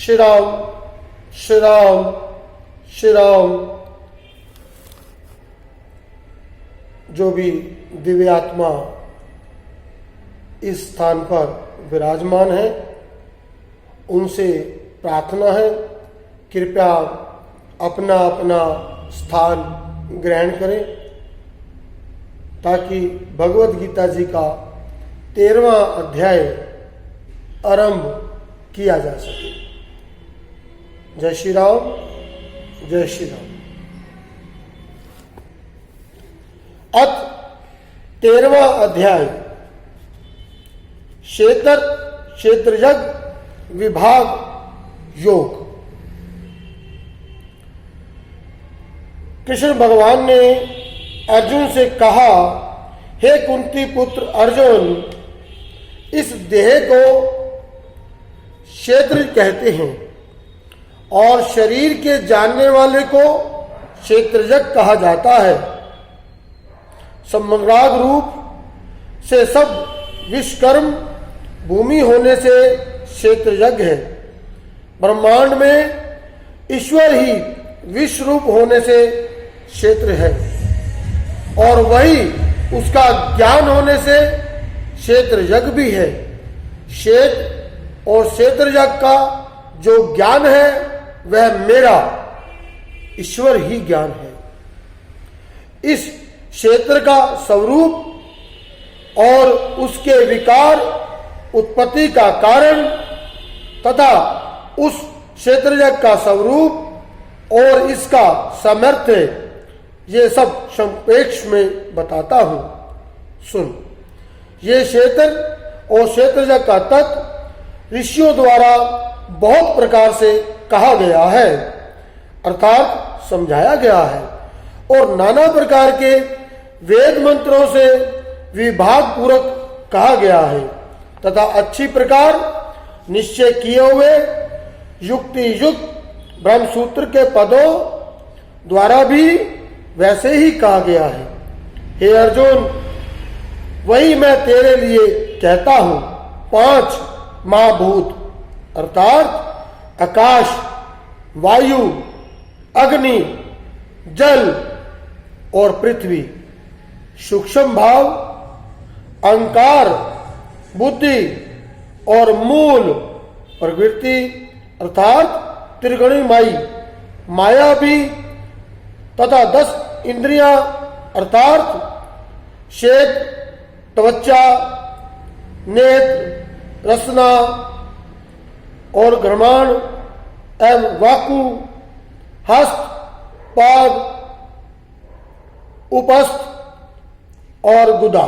श्री राम श्री राम श्री राम। जो भी दिव्य आत्मा इस स्थान पर विराजमान है उनसे प्रार्थना है कृपया अपना अपना स्थान ग्रहण करें ताकि भगवत गीता जी का 13वां अध्याय आरंभ किया जा सके। जय श्री राम जय श्री राम। अथ 13वां अध्याय क्षेत्रजग विभाग योग। कृष्ण भगवान ने अर्जुन से कहा, हे कुंती पुत्र अर्जुन, इस देह को क्षेत्र कहते हैं और शरीर के जानने वाले को क्षेत्रजग कहा जाता है। समग्राग रूप से सब विश्वकर्म भूमि होने से क्षेत्रजग है। ब्रह्मांड में ईश्वर ही विश्व रूप होने से क्षेत्र है और वही उसका ज्ञान होने से क्षेत्रजग भी है। क्षेत्र और क्षेत्रजग का जो ज्ञान है वह मेरा ईश्वर ही ज्ञान है। इस क्षेत्र का स्वरूप और उसके विकार उत्पत्ति का कारण तथा उस क्षेत्रजग का स्वरूप और इसका सामर्थ्य ये सब संक्षेप में बताता हूं, सुन। ये क्षेत्र और क्षेत्रजग का तत्व ऋषियों द्वारा बहुत प्रकार से कहा गया है अर्थात समझाया गया है और नाना प्रकार के वेद मंत्रों से विभाग पूर्वक कहा गया है तथा अच्छी प्रकार निश्चय किए हुए युक्ति युक्त ब्रह्मसूत्र के पदों द्वारा भी वैसे ही कहा गया है। हे अर्जुन, वही मैं तेरे लिए कहता हूं। 5 महाभूत अर्थात आकाश, वायु, अग्नि, जल और पृथ्वी, सूक्ष्म भाव, अहंकार, बुद्धि और मूल प्रवृत्ति अर्थात त्रिगुणमयी माया भी तथा 10 इंद्रियां अर्थात श्वेत, त्वचा, नेत्र, रसना और घ्राण एवं वाकु, हस्त, पाद, उपस्थ और गुदा,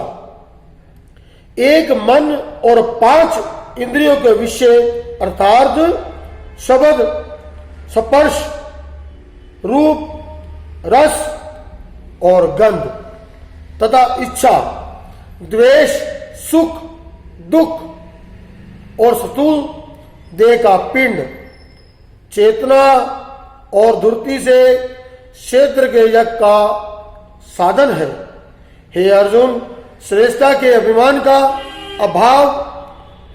एक मन और 5 इंद्रियों के विषय अर्थात शब्द, स्पर्श, रूप, रस और गंध तथा इच्छा, द्वेष, सुख, दुख और स्थूल देह का पिंड, चेतना और धुर्ती से क्षेत्र के यज्ञ का साधन है। हे अर्जुन, श्रेष्ठता के अभिमान का अभाव,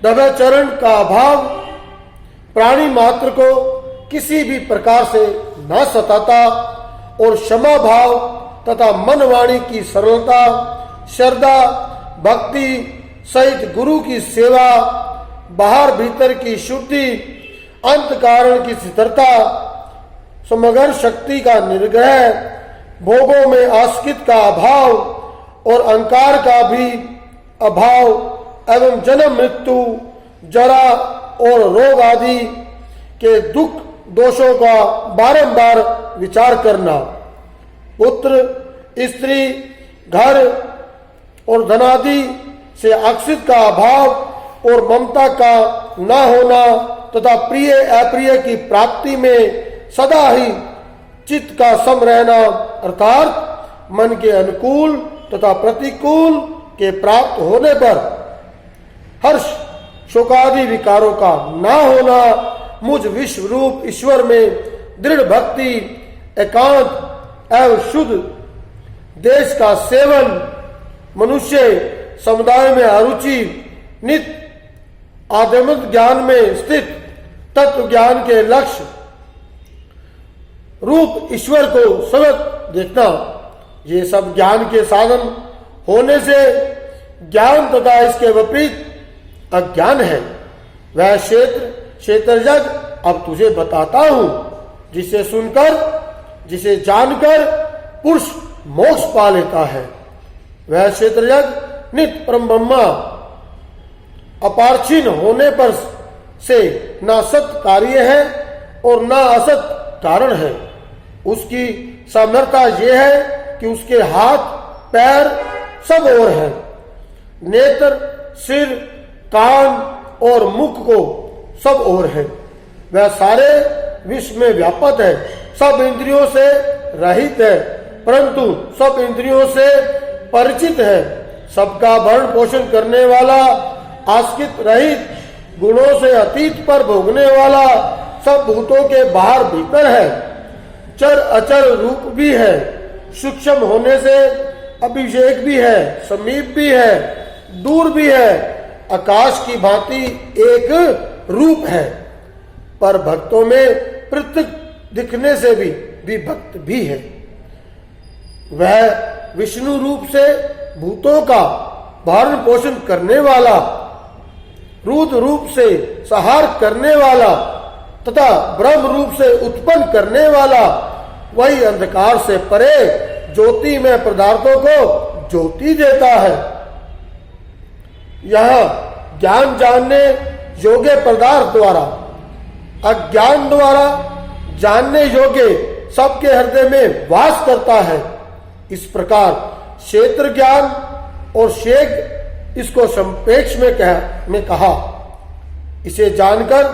दव्याचरण का अभाव प्राणी मात्र को किसी भी प्रकार से न सताता और क्षमा भाव तथा मन वाणी की सरलता, श्रद्धा, भक्ति सहित गुरु की सेवा, बाहर भीतर की शुद्धि, अंत कारण की स्थिरता, समग्र शक्ति का निर्ग्रह, भोगों में आसक्ति का अभाव और अहंकार का भी अभाव एवं जन्म मृत्यु, जरा और रोग आदि के दुख दोषों का बारंबार विचार करना, पुत्र, स्त्री, घर और धनादि से आश्रित का अभाव और ममता का न होना तथा प्रिय अप्रिय की प्राप्ति में सदा ही चित्त का सम रहना अर्थात मन के अनुकूल तथा प्रतिकूल के प्राप्त होने पर हर्ष शोकादि विकारों का न होना, मुझ विश्व रूप ईश्वर में दृढ़ भक्ति, एकांत एवं शुद्ध देश का सेवन, मनुष्य समुदाय में अरुचि, नित्य आध्यात्मिक ज्ञान में स्थित तत्व ज्ञान के लक्ष्य रूप ईश्वर को सतत देखना, ये सब ज्ञान के साधन होने से ज्ञान तथा इसके विपरीत अज्ञान है। वह क्षेत्रजग अब तुझे बताता हूं, जिसे सुनकर जिसे जानकर पुरुष मोक्ष पा लेता है। वह क्षेत्रजग नित्य परम ब्रह्मा अपारछीन होने पर से न सत कार्य है और न असत कारण है। उसकी सामर्थ्यता यह है कि उसके हाथ पैर सब ओर है। नेत्र, सिर, कान और मुख को सब ओर है। वह सारे विश्व में व्यापक है, सब इंद्रियों से रहित है, परंतु सब इंद्रियों से परिचित है। सबका भरण पोषण करने वाला, आश्रित रहित, गुणों से अतीत पर भोगने वाला, सब भूतों के बाहर भीतर है, चर अचर रूप भी है, सूक्ष्म होने से अभिषेक भी है, समीप भी है, दूर भी है, आकाश की भांति एक रूप है, पर भक्तों में पृथक दिखने से भी भक्त भी है। वह विष्णु रूप से भूतों का भरण पोषण करने वाला, रुद्र रूप से संहार करने वाला तथा ब्रह्म रूप से उत्पन्न करने वाला, वही अंधकार से परे ज्योति में पदार्थों को ज्योति देता है। यह ज्ञान जानने योग्य पदार्थ द्वारा, अज्ञान द्वारा जानने योग्य सबके हृदय में वास करता है। इस प्रकार क्षेत्र ज्ञान और शेख इसको संपेक्ष में कहा। इसे जानकर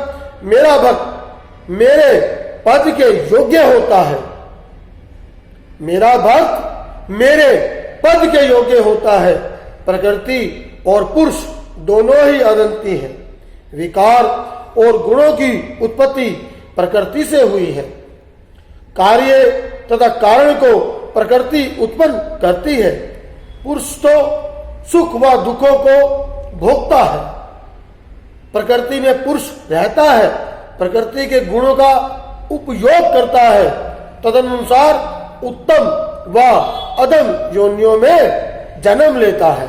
मेरा भक्त मेरे पद के योग्य होता है। मेरा भक्त मेरे पद के योग्य होता है। प्रकृति और पुरुष दोनों ही अदंती हैं। विकार और गुणों की उत्पत्ति प्रकृति से हुई है। कार्य तथा कारण को प्रकृति उत्पन्न करती है। पुरुष तो सुख व दुखों को भोगता है। प्रकृति में पुरुष रहता है, प्रकृति के गुणों का उपयोग करता है, तदनुसार उत्तम व अधम योनियों में जन्म लेता है।